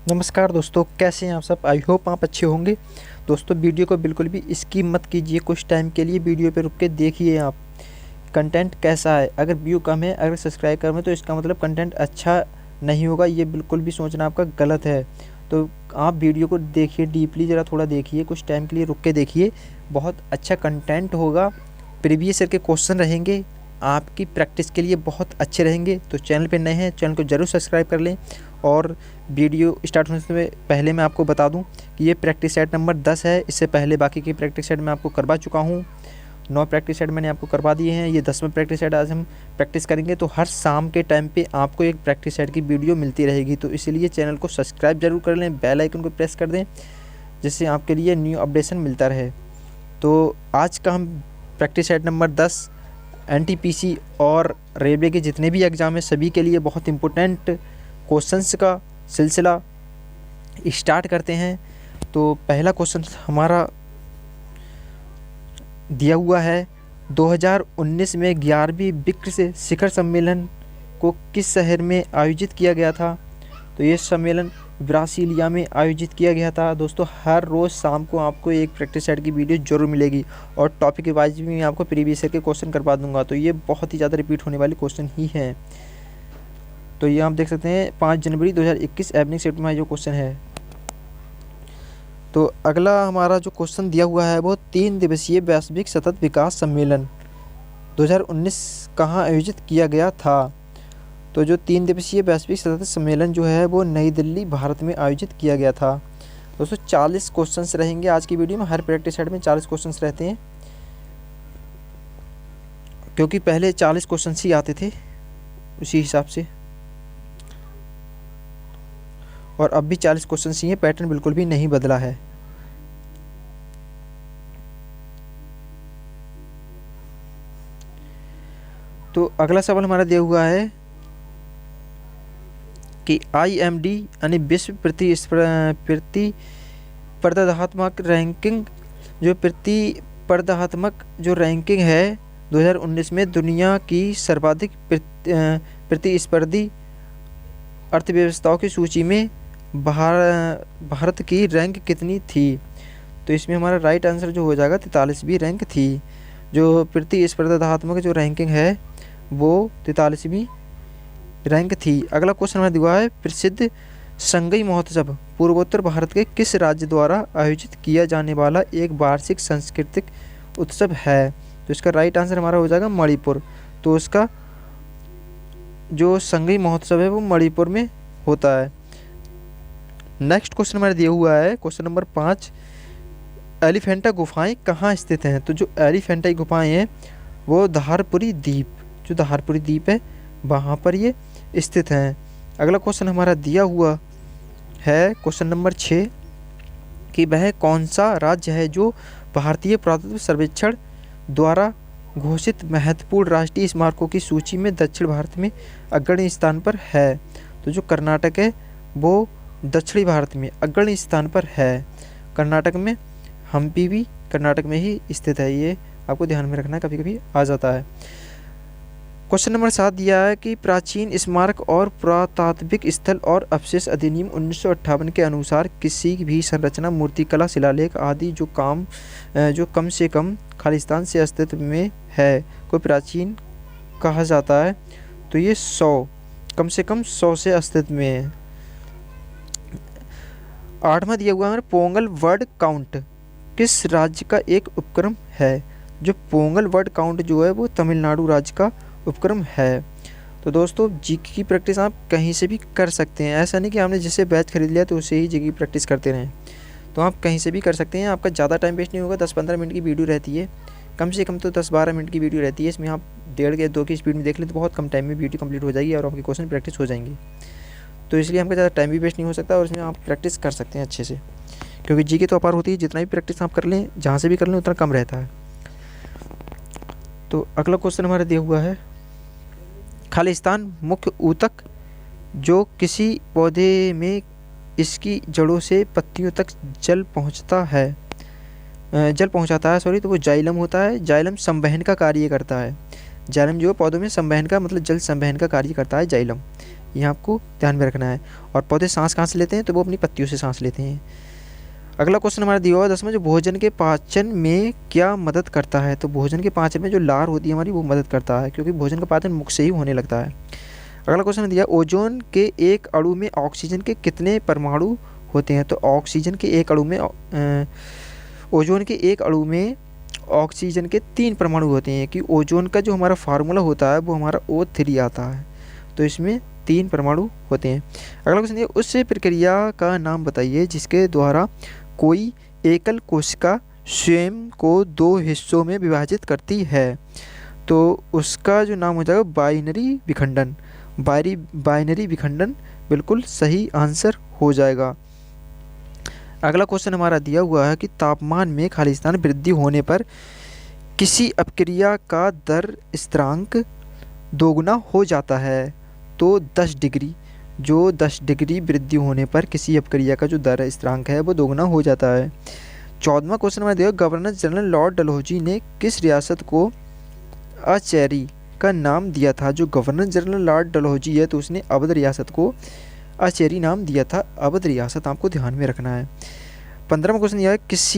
नमस्कार दोस्तों, कैसे हैं आप सब। आई होप आप अच्छे होंगे। दोस्तों, वीडियो को बिल्कुल भी स्किप मत कीजिए। कुछ टाइम के लिए वीडियो पे रुक के देखिए आप कंटेंट कैसा है। अगर व्यू कम है, अगर सब्सक्राइब कम है, तो इसका मतलब कंटेंट अच्छा नहीं होगा। ये बिल्कुल भी सोचना आपका गलत है। तो आप वीडियो को देखिए, डीपली ज़रा थोड़ा देखिए, कुछ टाइम के लिए रुक के देखिए। बहुत अच्छा कंटेंट होगा। प्रीवियस ईयर के क्वेश्चन रहेंगे, आपकी प्रैक्टिस के लिए बहुत अच्छे रहेंगे। तो चैनल पे नए हैं, चैनल को ज़रूर सब्सक्राइब कर लें। और वीडियो स्टार्ट होने से पहले मैं आपको बता दूं कि ये प्रैक्टिस सेट नंबर 10 है। इससे पहले बाकी की प्रैक्टिस सेट मैं आपको करवा चुका हूं। 9 प्रैक्टिस सेट मैंने आपको करवा दिए हैं। ये 10वां प्रैक्टिस सेट आज हम प्रैक्टिस करेंगे। तो हर शाम के टाइम पे आपको एक प्रैक्टिस सेट की वीडियो मिलती रहेगी। तो इसीलिए चैनल को सब्सक्राइब जरूर कर लें, बेल आइकन को प्रेस कर दें, जिससे आपके लिए न्यू अपडेशन मिलता रहे। तो आज का हम प्रैक्टिस सेट नंबर 10 एनटीपीसी और रेलवे के जितने भी एग्ज़ाम हैं सभी के लिए बहुत इम्पोर्टेंट क्वेश्चंस का सिलसिला स्टार्ट करते हैं। तो पहला क्वेश्चन हमारा दिया हुआ है, 2019 में 11वीं ब्रिक्स शिखर सम्मेलन को किस शहर में आयोजित किया गया था। तो ये सम्मेलन ब्रासीलिया में आयोजित किया गया था। दोस्तों, हर रोज़ शाम को आपको एक प्रैक्टिस सेट की वीडियो जरूर मिलेगी और टॉपिक वाइज भी मैं आपको प्रीवियस ईयर के क्वेश्चन करवा दूंगा। तो ये बहुत ही ज़्यादा रिपीट होने वाले क्वेश्चन ही हैं। तो ये आप देख सकते हैं 5 जनवरी 2021 इवनिंग शिफ्ट में जो क्वेश्चन है। तो अगला हमारा जो क्वेश्चन दिया हुआ है वो 3 दिवसीय वैश्विक सतत विकास सम्मेलन 2019 कहाँ आयोजित किया गया था। तो जो 3 दिवसीय वैश्विक सतत सम्मेलन जो है वो नई दिल्ली, भारत में आयोजित किया गया था। दोस्तों, 40 क्वेश्चंस रहेंगे आज की वीडियो में। हर प्रैक्टिस सेट में 40 क्वेश्चंस रहते हैं, क्योंकि पहले 40 क्वेश्चंस ही आते थे उसी हिसाब से, और अब भी 40 क्वेश्चन ही हैं। पैटर्न बिल्कुल भी नहीं बदला है। तो अगला सवाल हमारा दिया हुआ है कि IMD यानी विश्व प्रतिस्पर्धात्मक रैंकिंग, जो प्रतिस्पर्धात्मक जो रैंकिंग है 2019 में दुनिया की सर्वाधिक प्रतिस्पर्धी अर्थव्यवस्थाओं की सूची में भारत की रैंक कितनी थी। तो इसमें हमारा राइट आंसर जो हो जाएगा 43वीं रैंक थी। जो प्रतिस्पर्धात्मक जो रैंकिंग है वो 43वीं रैंक थी। अगला क्वेश्चन हमारा दिया है, प्रसिद्ध संगई महोत्सव पूर्वोत्तर भारत के किस राज्य द्वारा आयोजित किया जाने वाला एक वार्षिक सांस्कृतिक उत्सव है। तो इसका राइट आंसर हमारा हो जाएगा मणिपुर। तो उसका जो संगई महोत्सव है वो मणिपुर में होता है। नेक्स्ट क्वेश्चन हमारा दिया हुआ है, क्वेश्चन नंबर 5, एलिफेंटा गुफाएं कहाँ स्थित हैं। तो जो एलिफेंटा गुफाएं हैं वो धारपुरी द्वीप, जो धारपुरी द्वीप है वहाँ पर ये स्थित हैं। अगला क्वेश्चन हमारा दिया हुआ है, क्वेश्चन नंबर 6, कि वह कौन सा राज्य है जो भारतीय पुरातत्व सर्वेक्षण द्वारा घोषित महत्वपूर्ण राष्ट्रीय स्मारकों की सूची में दक्षिण भारत में अग्रणी स्थान पर है। तो जो कर्नाटक है वो दक्षिणी भारत में अग्रणी स्थान पर है। कर्नाटक में हम्पी भी कर्नाटक में ही स्थित है। ये आपको ध्यान में रखना, कभी कभी आ जाता है। क्वेश्चन नंबर 7 दिया है कि प्राचीन स्मारक और पुरातात्विक स्थल और अवशेष अधिनियम 1958 के अनुसार किसी भी संरचना, मूर्तिकला, शिलालेख आदि जो कम से कम खालिस्तान से अस्तित्व में है को प्राचीन कहा जाता है। तो ये 100, कम से कम 100 से अस्तित्व में है। 8वां दिया हुआ है, पोंगल वर्ड काउंट किस राज्य का एक उपक्रम है। जो पोंगल वर्ड काउंट जो है वो तमिलनाडु राज्य का उपक्रम है। तो दोस्तों, जीके की प्रैक्टिस आप कहीं से भी कर सकते हैं। ऐसा नहीं कि आपने जिससे बैच खरीद लिया तो उसे ही जीके की प्रैक्टिस करते रहें। तो आप कहीं से भी कर सकते हैं। आपका ज़्यादा टाइम वेस्ट नहीं होगा। 10-15 मिनट की वीडियो रहती है, कम से कम तो 10-12 मिनट की वीडियो रहती है। इसमें आप 1.5 या 2 की स्पीड में देख लें तो बहुत कम टाइम में वीडियो कंप्लीट हो जाएगी और आपकी क्वेश्चन प्रैक्टिस हो जाएंगी। तो इसलिए हमका ज़्यादा टाइम भी वेस्ट नहीं हो सकता और इसमें आप प्रैक्टिस कर सकते हैं अच्छे से, क्योंकि जीके तो अपार होती है। जितना भी प्रैक्टिस आप कर लें, जहाँ से भी कर लें, उतना कम रहता है। तो अगला क्वेश्चन हमारा दिया हुआ है, खालिस्तान मुख्य ऊतक जो किसी पौधे में इसकी जड़ों से पत्तियों तक जल पहुंचाता है, तो वो जाइलम होता है। जाइलम संवहन का कार्य करता है। जाइलम जो पौधों में संवहन का मतलब जल संवहन का कार्य करता है जाइलम। ये आपको ध्यान में रखना है। और पौधे सांस कहाँ से लेते हैं, तो वो अपनी पत्तियों से सांस लेते हैं। अगला क्वेश्चन हमारा दिया हुआ 10वां, जो भोजन के पाचन में क्या मदद करता है, तो भोजन के पाचन में जो लार होती है हमारी वो मदद करता है, क्योंकि भोजन का पाचन मुख से ही होने लगता है। अगला क्वेश्चन दिया, ओजोन के एक अणु में ऑक्सीजन के कितने परमाणु होते हैं, तो ऑक्सीजन के एक अणु में ओजोन के एक अणु में ऑक्सीजन के 3 परमाणु होते हैं, कि ओजोन का जो हमारा फार्मूला होता है वो हमारा O3 आता है, तो इसमें 3 परमाणु होते हैं। अगला क्वेश्चन दिया, उस प्रक्रिया का नाम बताइए जिसके द्वारा कोई एकल कोशिका स्वयं को 2 हिस्सों में विभाजित करती है, तो उसका जो नाम हो जाएगा बाइनरी विखंडन। बाइनरी विखंडन बिल्कुल सही आंसर हो जाएगा। अगला क्वेश्चन हमारा दिया हुआ है कि तापमान में खालिस्तान वृद्धि होने पर किसी अपक्रिया का दर स्थिरांक दोगुना हो जाता है, तो 10 डिग्री। जो 10 डिग्री वृद्धि होने पर किसी अपक्रिया का जो दर स्थिरांक है वो दोगुना हो जाता है। 14वां क्वेश्चन हमारा दिया, गवर्नर जनरल लॉर्ड डलहौजी ने किस रियासत को अचेरी का नाम दिया था। जो गवर्नर जनरल लॉर्ड डलहौजी है तो उसने अवध रियासत को अचेरी नाम दिया था। अवध रियासत आपको ध्यान में रखना है। 15वां क्वेश्चन यह है, किस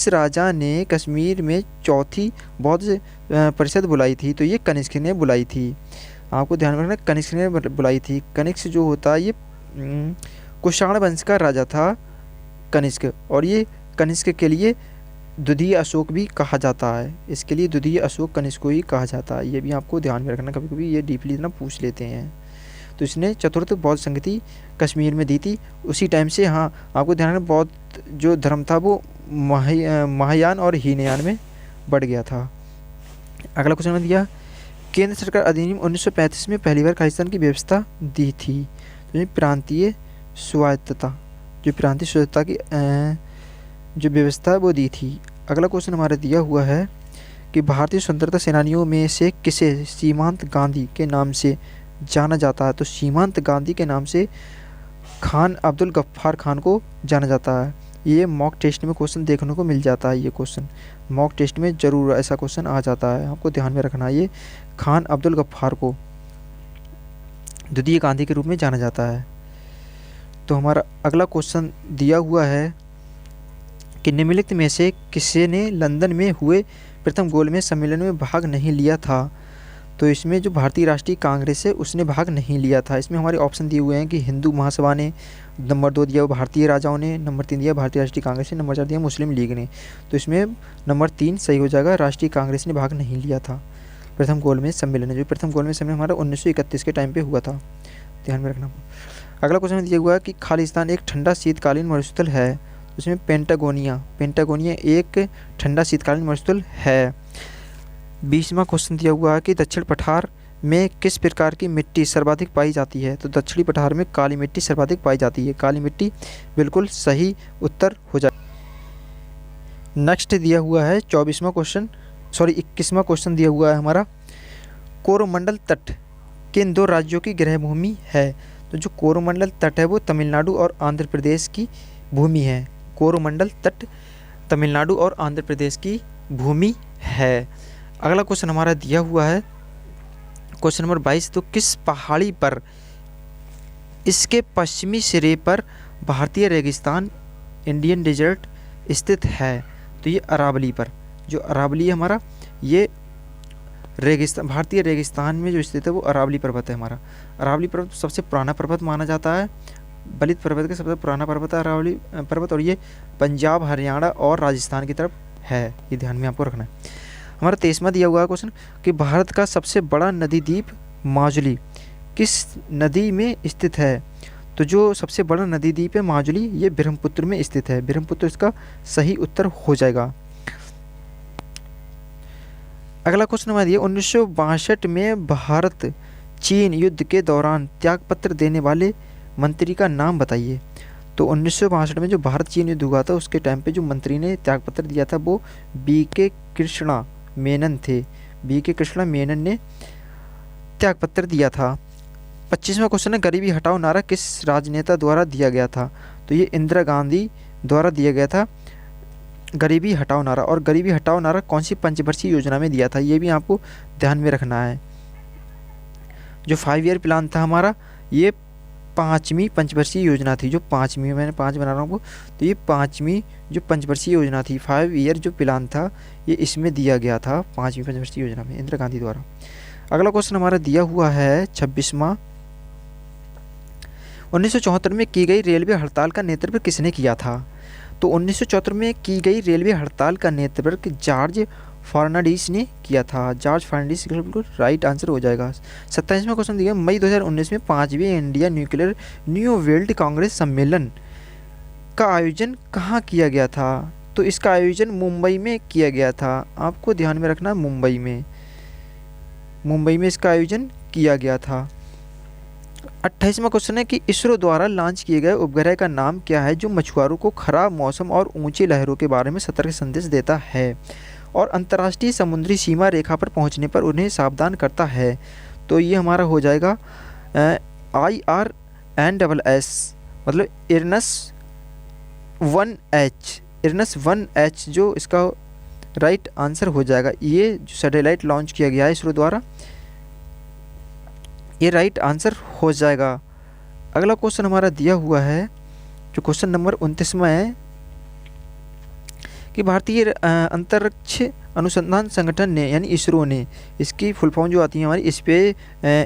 राजा ने कश्मीर में चौथी बौद्ध परिषद बुलाई थी, तो ये कनिष्क ने बुलाई थी। आपको ध्यान में रखना, कनिष्क ने बुलाई थी। कनिष्क जो होता है ये कुषाण वंश का राजा था कनिष्क, और ये कनिष्क के लिए द्वितीय अशोक भी कहा जाता है। इसके लिए द्वितीय अशोक कनिष्क को ही कहा जाता है, ये भी आपको ध्यान में रखना, कभी कभी ये डीपली इतना पूछ लेते हैं। तो इसने चतुर्थ बौद्ध संगति कश्मीर में दी थी उसी टाइम से। हाँ, आपको ध्यान रखना, बौद्ध जो धर्म था वो महायान और हीनयान में बढ़ गया था। अगला क्वेश्चन में दिया, केंद्र सरकार अधिनियम 1935 में पहली बार खालिस्तान की व्यवस्था दी थी, तो प्रांतीय स्वायत्तता, जो प्रांतीय स्वायत्तता की जो व्यवस्था वो दी थी। अगला क्वेश्चन हमारा दिया हुआ है कि भारतीय स्वतंत्रता सेनानियों में से किसे सीमांत गांधी के नाम से जाना जाता है, तो सीमांत गांधी के नाम से खान अब्दुल गफ्फार खान को जाना जाता है। ये मॉक टेस्ट में क्वेश्चन देखने को मिल जाता है, ये क्वेश्चन मॉक टेस्ट में ज़रूर ऐसा क्वेश्चन आ जाता है, आपको ध्यान में रखना। ये खान अब्दुल गफ्फार को द्वितीय गांधी के रूप में जाना जाता है। तो हमारा अगला क्वेश्चन दिया हुआ है कि निम्नलिखित में से किसी ने लंदन में हुए प्रथम गोलमेज सम्मेलन में भाग नहीं लिया था, तो इसमें जो भारतीय राष्ट्रीय कांग्रेस है उसने भाग नहीं लिया था। इसमें हमारे ऑप्शन दिए हुए हैं कि हिंदू महासभा ने, नंबर 2 दिया भारतीय राजाओं ने, नंबर 3 दिया भारतीय राष्ट्रीय कांग्रेस ने, नंबर 4 दिया मुस्लिम लीग ने। तो इसमें नंबर 3 सही हो जाएगा, राष्ट्रीय कांग्रेस ने भाग नहीं लिया था प्रथम गोलमेज सम्मेलन। जो प्रथम गोलमेज सम्मेलन हमारा 1931 के टाइम पे हुआ था, ध्यान में रखना। अगला क्वेश्चन दिया हुआ है कि खालिस्तान एक ठंडा शीतकालीन मरुस्थल है, उसमें पेंटागोनिया एक ठंडा शीतकालीन मरुस्थल है। 20वां क्वेश्चन दिया हुआ है कि दक्षिण पठार में किस प्रकार की मिट्टी सर्वाधिक पाई जाती है, तो दक्षिणी पठार में काली मिट्टी सर्वाधिक पाई जाती है। काली मिट्टी बिल्कुल सही उत्तर हो जाए। नेक्स्ट दिया हुआ है 21वां क्वेश्चन दिया हुआ है हमारा, कोरोमंडल तट किन 2 राज्यों की गृह भूमि है, तो जो कोरोमंडल तट है वो तमिलनाडु और आंध्र प्रदेश की भूमि है। कोरोमंडल तट तमिलनाडु और आंध्र प्रदेश की भूमि है। अगला क्वेश्चन हमारा दिया हुआ है क्वेश्चन नंबर 22, तो किस पहाड़ी पर इसके पश्चिमी सिरे पर भारतीय रेगिस्तान इंडियन डेजर्ट स्थित है, तो ये अरावली पर। जो अरावली है हमारा, ये रेगिस्तान, भारतीय रेगिस्तान में जो स्थित है वो अरावली पर्वत है हमारा। अरावली पर्वत सबसे पुराना पर्वत माना जाता है, बलित पर्वत का सबसे पुराना पर्वत है अरावली पर्वत, और ये पंजाब, हरियाणा और राजस्थान की तरफ है, ये ध्यान में आपको रखना है। हमारा 23वां दिया हुआ है क्वेश्चन कि भारत का सबसे बड़ा नदी द्वीप माजुली किस नदी में स्थित है, तो जो सबसे बड़ा नदी द्वीप है माजुली ये ब्रह्मपुत्र में स्थित है। ब्रह्मपुत्र इसका सही उत्तर हो जाएगा। अगला क्वेश्चन हमारा दिया 1962 में भारत चीन युद्ध के दौरान त्यागपत्र देने वाले मंत्री का नाम बताइए। तो 1962 में जो भारत चीन युद्ध हुआ था उसके टाइम पे जो मंत्री ने त्यागपत्र दिया था वो BK कृष्णा मेनन थे। BK कृष्णा मेनन ने त्यागपत्र दिया था। 25वां क्वेश्चन है गरीबी हटाओ नारा किस राजनेता द्वारा दिया गया था, तो ये इंदिरा गांधी द्वारा दिया गया था गरीबी हटाओ नारा। और गरीबी हटाओ नारा कौन सी पंचवर्षीय योजना में दिया था, ये भी आपको ध्यान में रखना है। जो 5 ईयर प्लान था हमारा, ये 5वीं पंचवर्षीय योजना थी। जो 5वीं, मैंने 5 बना रहा हूँ, तो ये 5वीं जो पंचवर्षीय योजना थी, 5 ईयर जो प्लान था, ये इसमें दिया गया था 5वीं पंचवर्षीय योजना में, इंदिरा गांधी द्वारा। अगला क्वेश्चन हमारा दिया हुआ है 26वां। 1974 में की गई रेलवे हड़ताल का नेतृत्व किसने किया था? तो 1974 में की गई रेलवे हड़ताल का नेतृत्व जॉर्ज फर्नांडिस ने किया था। जॉर्ज फर्नांडिस बिल्कुल राइट आंसर हो जाएगा। 27वां क्वेश्चन दिया, मई 2019 में 5वीं India nuclear new world congress सम्मेलन का आयोजन कहाँ किया गया था? तो इसका आयोजन मुंबई में किया गया था। आपको ध्यान में रखना, मुंबई में इसका आयोजन किया गया था। 28वां क्वेश्चन है कि इसरो द्वारा लॉन्च किए गए उपग्रह का नाम क्या है जो मछुआरों को खराब मौसम और ऊंची लहरों के बारे में सतर्क संदेश देता है और अंतर्राष्ट्रीय समुद्री सीमा रेखा पर पहुंचने पर उन्हें सावधान करता है? तो ये हमारा हो जाएगा IRNSS, मतलब इरनस 1H जो इसका राइट आंसर हो जाएगा। ये जो सैटेलाइट लॉन्च किया गया है इसरो द्वारा, ये राइट आंसर हो जाएगा। अगला क्वेश्चन हमारा दिया हुआ है जो क्वेश्चन नंबर 29वां है कि भारतीय अंतरिक्ष अनुसंधान संगठन ने, यानी इसरो ने, इसकी फुल फॉर्म जो आती है हमारी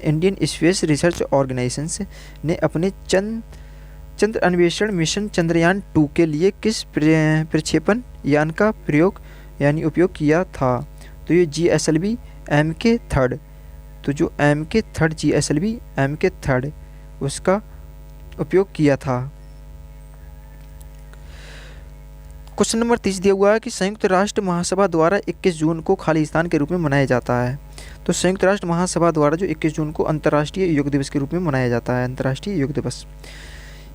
इंडियन स्पेस रिसर्च ऑर्गेनाइजेशन ने अपने चंद्र अन्वेषण मिशन चंद्रयान 2 के लिए किस प्रक्षेपण यान का उपयोग किया था? तो ये GSLV MK3, तो जो MK3 GSLV MK3 उसका उपयोग किया था। क्वेश्चन नंबर 30 दिया हुआ है कि संयुक्त राष्ट्र महासभा द्वारा 21 जून को खालिस्तान के रूप में मनाया जाता है। तो संयुक्त राष्ट्र महासभा द्वारा जो 21 जून को अंतर्राष्ट्रीय योग दिवस के रूप में मनाया जाता है, अंतर्राष्ट्रीय योग दिवस।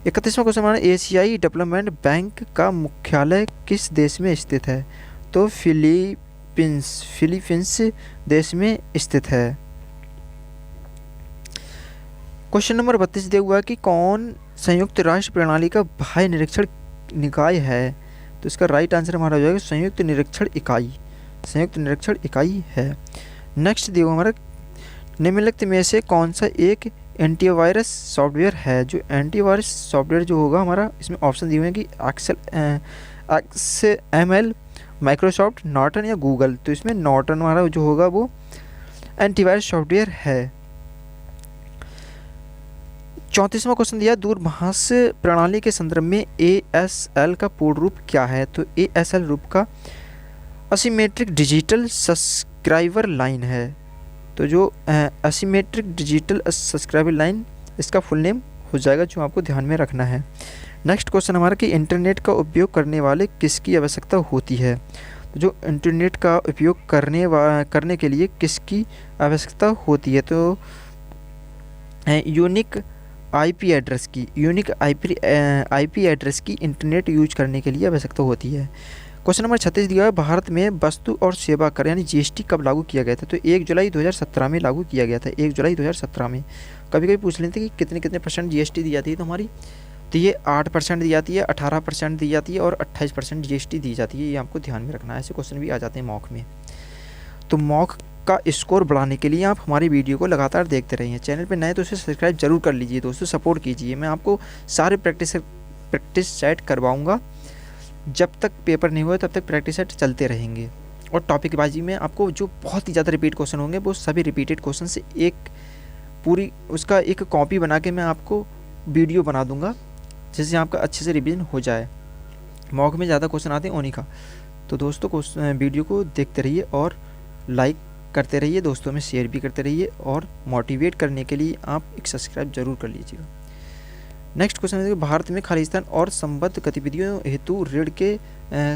31वां क्वेश्चन हमारा, एशियाई डेवलपमेंट बैंक का मुख्यालय किस देश में स्थित है? तो फिलीपींस देश में स्थित है। क्वेश्चन नंबर 32 दिया हुआ है कि कौन संयुक्त राष्ट्र प्रणाली का बाह्य निरीक्षण निकाय है? तो इसका राइट आंसर हमारा हो जाएगा संयुक्त निरीक्षण इकाई है। नेक्स्ट दिया हुआ हमारा, निम्नलिखित में से कौन सा एक एंटीवायरस सॉफ्टवेयर है? जो एंटीवायरस सॉफ्टवेयर जो होगा हमारा, इसमें ऑप्शन दिए हुए हैं कि XML, माइक्रोसॉफ्ट, नॉर्टन या गूगल। तो इसमें नॉर्टन हमारा जो होगा वो एंटीवायरस सॉफ्टवेयर है। 34वां क्वेश्चन दिया, दूरभाष प्रणाली के संदर्भ में ASL का पूर्ण रूप क्या है? तो ASL रूप का असिमेट्रिक डिजिटल सब्सक्राइबर लाइन है। तो जो असिमेट्रिक डिजिटल सब्सक्राइबर लाइन, इसका फुल नेम हो जाएगा, जो आपको ध्यान में रखना है। नेक्स्ट क्वेश्चन हमारा कि इंटरनेट का उपयोग करने वाले किसकी आवश्यकता होती है? तो जो इंटरनेट का उपयोग करने के लिए किसकी आवश्यकता होती है? तो यूनिक आईपी एड्रेस की इंटरनेट यूज करने के लिए आवश्यकता होती है। क्वेश्चन नंबर 36 दिया है, भारत में वस्तु और सेवा कर यानी GST कब लागू किया गया था? तो 1 जुलाई 2017 में लागू किया गया था, 1 जुलाई 2017 में। कभी पूछ लेते कि कितने % GST दी जाती है तुम्हारी, तो ये 8% दी जाती है, 18% दी जाती है और 28% GST दी जाती है। ये आपको ध्यान में रखना है, ऐसे क्वेश्चन भी आ जाते हैं मॉक में। तो मॉक का स्कोर बढ़ाने के लिए आप हमारी वीडियो को लगातार देखते रहिए। चैनल पे नए तो उसे सब्सक्राइब जरूर कर लीजिए दोस्तों, सपोर्ट कीजिए। मैं आपको सारे प्रैक्टिस सेट करवाऊँगा, जब तक पेपर नहीं हुआ तब तक प्रैक्टिस सेट चलते रहेंगे। और टॉपिक बाजी में आपको जो बहुत ही ज़्यादा रिपीट क्वेश्चन होंगे, वो सभी रिपीटेड क्वेश्चन से एक पूरी उसका एक कॉपी बना के मैं आपको वीडियो बना दूंगा, जिससे आपका अच्छे से रिवीजन हो जाए। मॉक में ज़्यादा क्वेश्चन आते हैं उन्हीं का। तो दोस्तों वीडियो को देखते रहिए और लाइक करते रहिए, दोस्तों में शेयर भी करते रहिए, और मोटिवेट करने के लिए आप एक सब्सक्राइब जरूर कर लीजिएगा। नेक्स्ट क्वेश्चन है, भारत में खालिस्तान और संबद्ध गतिविधियों हेतु ऋण के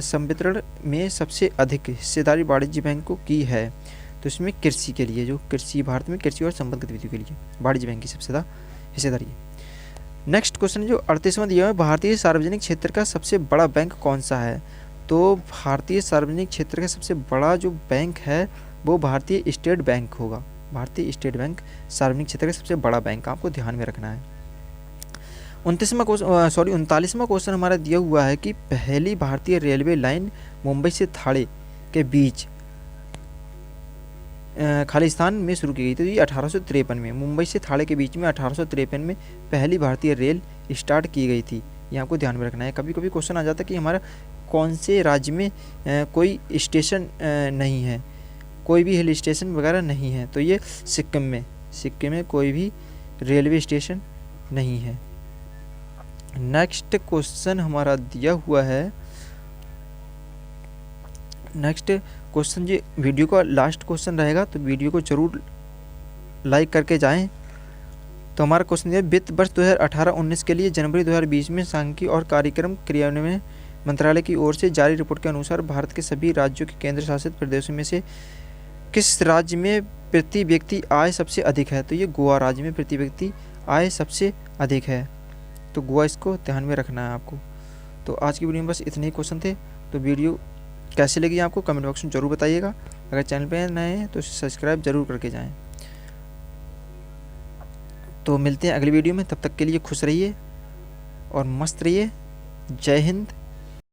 संवितरण में सबसे अधिक हिस्सेदारी वाणिज्य बैंक को की है? तो इसमें कृषि के लिए, जो कृषि भारत में कृषि और संबद्ध गतिविधियों के लिए वाणिज्य बैंक की सबसे ज़्यादा हिस्सेदारी है। नेक्स्ट क्वेश्चन जो 38वां दिया है, भारतीय सार्वजनिक क्षेत्र का सबसे बड़ा बैंक कौन सा है? तो भारतीय सार्वजनिक क्षेत्र का सबसे बड़ा जो बैंक है वो भारतीय स्टेट बैंक होगा। भारतीय स्टेट बैंक सार्वजनिक क्षेत्र का सबसे बड़ा बैंक, आपको ध्यान में रखना है। 39वां क्वेश्चन हमारा दिया हुआ है कि पहली भारतीय रेलवे लाइन मुंबई से थाणे के बीच खालिस्तान में शुरू की गई। तो ये 1853 में मुंबई से थाने के बीच में 1853 में पहली भारतीय रेल स्टार्ट की गई थी। ये आपको ध्यान में रखना है। कभी कभी क्वेश्चन आ जाता है कि हमारा कौन से राज्य में कोई स्टेशन नहीं है, कोई भी हिल स्टेशन वगैरह नहीं है, तो ये सिक्किम में कोई भी रेलवे स्टेशन नहीं है। नेक्स्ट क्वेश्चन हमारा दिया हुआ है, नेक्स्ट क्वेश्चन ये वीडियो का लास्ट क्वेश्चन रहेगा, तो वीडियो को जरूर लाइक करके जाएं। तो हमारा क्वेश्चन है, वित्त वर्ष 2018-19 के लिए जनवरी 2020 में सांख्यिकी और कार्यक्रम क्रियान्वयन मंत्रालय की ओर से जारी रिपोर्ट के अनुसार भारत के सभी राज्यों के केंद्र शासित प्रदेशों में से किस राज्य में प्रति व्यक्ति आय सबसे अधिक है? तो ये गोवा राज्य में प्रति व्यक्ति आय सबसे अधिक है। तो गोवा, इसको ध्यान में रखना है आपको। तो आज की वीडियो में बस इतने ही क्वेश्चन थे। तो वीडियो कैसी लगी आपको कमेंट बॉक्स में ज़रूर बताइएगा। अगर चैनल पे नए हैं तो सब्सक्राइब ज़रूर करके जाएं। तो मिलते हैं अगली वीडियो में, तब तक के लिए खुश रहिए और मस्त रहिए। जय हिंद,